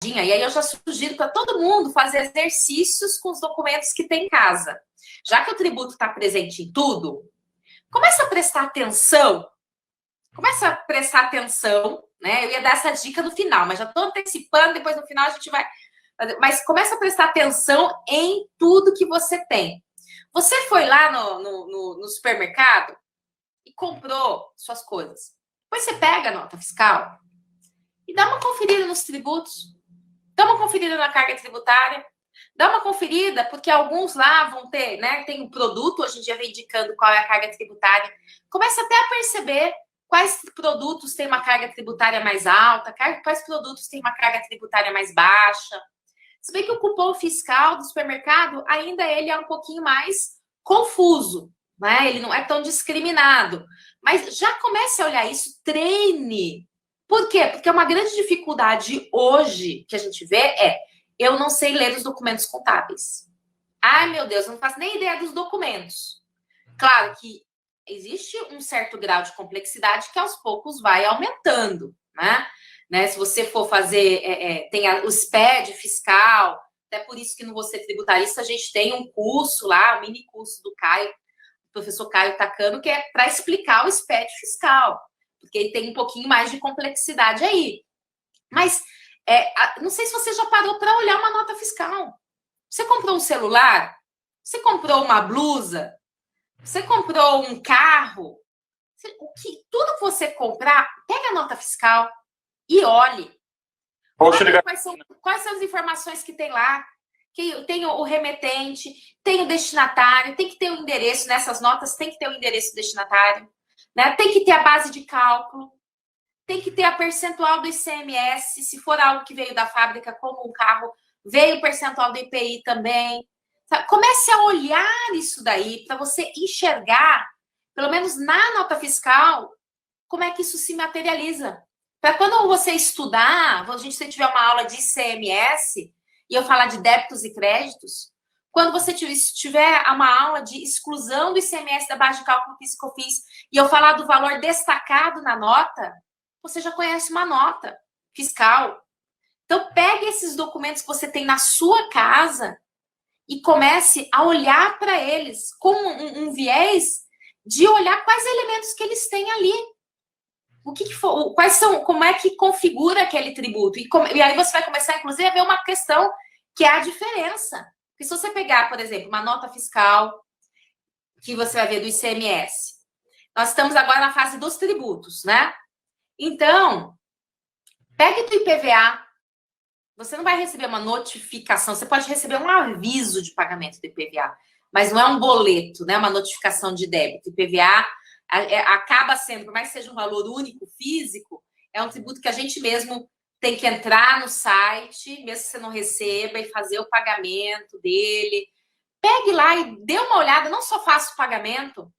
olhadinha, e aí eu já sugiro para todo mundo fazer exercícios com os documentos que tem em casa. Já que o tributo está presente em tudo, começa a prestar atenção. Né? Eu ia dar essa dica no final, mas já estou antecipando, depois no final a gente vai... Mas começa a prestar atenção em tudo que você tem. Você foi lá no supermercado e comprou suas coisas. Depois você pega a nota fiscal e dá uma conferida nos tributos. Dá uma conferida na carga tributária. Dá uma conferida, porque alguns lá vão ter, né? Tem um produto, hoje em dia vem indicando qual é a carga tributária. Começa até a perceber quais produtos têm uma carga tributária mais alta, quais produtos têm uma carga tributária mais baixa. Se bem que o cupom fiscal do supermercado, ainda ele é um pouquinho mais confuso, né? Ele não é tão discriminado. Mas já comece a olhar isso, treine. Por quê? Porque uma grande dificuldade hoje que a gente vê é eu não sei ler os documentos contábeis. Ai, meu Deus, eu não faço nem ideia dos documentos. Claro que existe um certo grau de complexidade que aos poucos vai aumentando, né? Se você for fazer, tem o SPED fiscal, até por isso que no Você Tributarista a gente tem um curso lá, um mini curso do Caio, do professor Caio Takano, que é para explicar o SPED fiscal, porque ele tem um pouquinho mais de complexidade aí. Mas não sei se você já parou para olhar uma nota fiscal. Você comprou um celular? Você comprou uma blusa? Você comprou um carro? Tudo que você comprar, pega a nota fiscal e olhe. Olha quais são as informações que tem lá. Que tem o remetente, tem o destinatário, tem que ter o endereço, nessas notas tem que ter o endereço do destinatário, né? Tem que ter a base de cálculo, tem que ter a percentual do ICMS, se for algo que veio da fábrica, como um carro, veio o percentual do IPI também. Comece a olhar isso daí para você enxergar, pelo menos na nota fiscal, como é que isso se materializa. Para quando você estudar, se tiver uma aula de ICMS e eu falar de débitos e créditos, quando você tiver uma aula de exclusão do ICMS da base de cálculo PIS e COFINS e eu falar do valor destacado na nota, você já conhece uma nota fiscal. Então, pegue esses documentos que você tem na sua casa e comece a olhar para eles com um viés de olhar quais elementos que eles têm ali. Quais são, como é que configura aquele tributo? E aí você vai começar, inclusive, a ver uma questão que é a diferença. Porque se você pegar, por exemplo, uma nota fiscal que você vai ver do ICMS, nós estamos agora na fase dos tributos, né? Então, pegue do IPVA. Você não vai receber uma notificação, você pode receber um aviso de pagamento do IPVA, mas não é um boleto, né? Uma notificação de débito. IPVA acaba sendo, por mais que seja um valor único, físico, é um tributo que a gente mesmo tem que entrar no site, mesmo que você não receba, e fazer o pagamento dele. Pegue lá e dê uma olhada, não só faça o pagamento,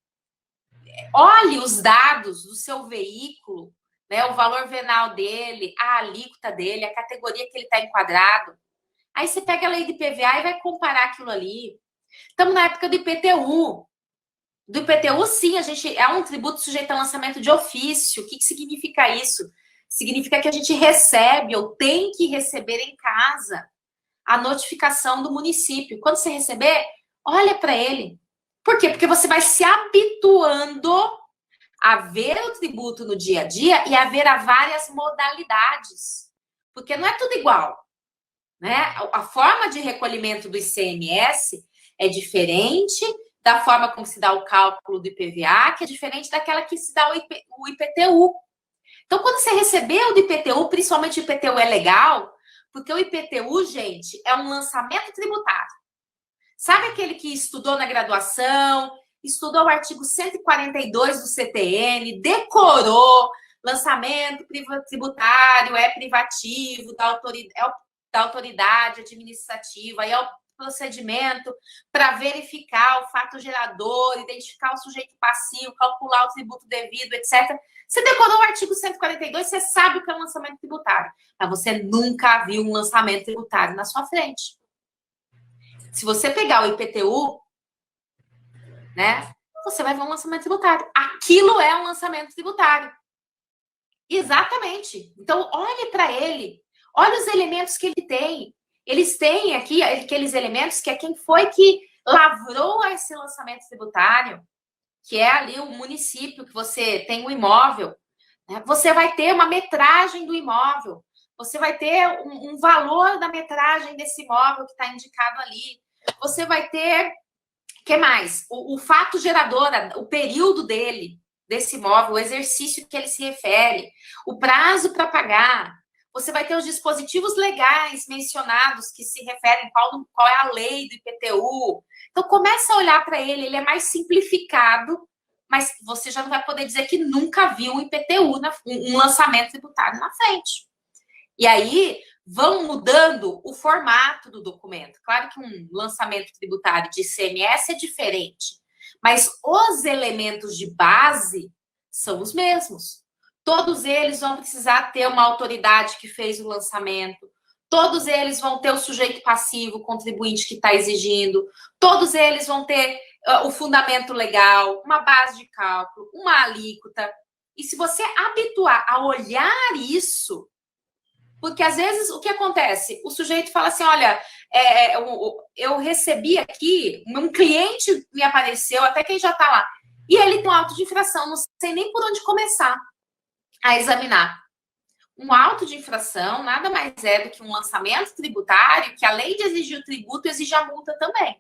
olhe os dados do seu veículo, né, o valor venal dele, a alíquota dele, a categoria que ele está enquadrado. Aí você pega a lei de IPVA e vai comparar aquilo ali. Estamos na época do IPTU. Do IPTU, sim, a gente é um tributo sujeito a lançamento de ofício. O que significa isso? Significa que a gente recebe ou tem que receber em casa a notificação do município. Quando você receber, olha para ele. Por quê? Porque você vai se habituando a ver o tributo no dia a dia e a ver a várias modalidades. Porque não é tudo igual, né? A forma de recolhimento do ICMS é diferente da forma como se dá o cálculo do IPVA, que é diferente daquela que se dá o IPTU. Então, quando você receber o do IPTU, principalmente o IPTU é legal, porque o IPTU, gente, é um lançamento tributário. Sabe aquele que estudou na graduação, estudou o artigo 142 do CTN, decorou lançamento tributário, é privativo da autoridade administrativa, é o procedimento para verificar o fato gerador, identificar o sujeito passivo, calcular o tributo devido, etc. Você decorou o artigo 142, você sabe o que é um lançamento tributário, mas você nunca viu um lançamento tributário na sua frente. Se você pegar o IPTU, né, você vai ver um lançamento tributário. Aquilo é um lançamento tributário. Exatamente. Então, olhe para ele. Olha os elementos que ele tem. Eles têm aqui aqueles elementos que é quem foi que lavrou esse lançamento tributário, que é ali o município, que você tem o imóvel. Né? Você vai ter uma metragem do imóvel. Você vai ter um valor da metragem desse imóvel que está indicado ali. Você vai ter, o que mais? O fato gerador, o período dele, desse imóvel, o exercício que ele se refere, o prazo para pagar. Você vai ter os dispositivos legais mencionados que se referem qual é a lei do IPTU. Então, começa a olhar para ele é mais simplificado, mas você já não vai poder dizer que nunca viu um IPTU, um lançamento tributário na frente. E aí, vão mudando o formato do documento. Claro que um lançamento tributário de ICMS é diferente, mas os elementos de base são os mesmos. Todos eles vão precisar ter uma autoridade que fez o lançamento, todos eles vão ter o sujeito passivo, o contribuinte que está exigindo, todos eles vão ter o fundamento legal, uma base de cálculo, uma alíquota. E se você habituar a olhar isso, porque às vezes o que acontece? O sujeito fala assim: olha, eu recebi aqui, um cliente me apareceu, até quem já está lá, e ele tem um auto de infração, não sei nem por onde começar a examinar. Um auto de infração nada mais é do que um lançamento tributário, que além de exigir o tributo, exige a multa também.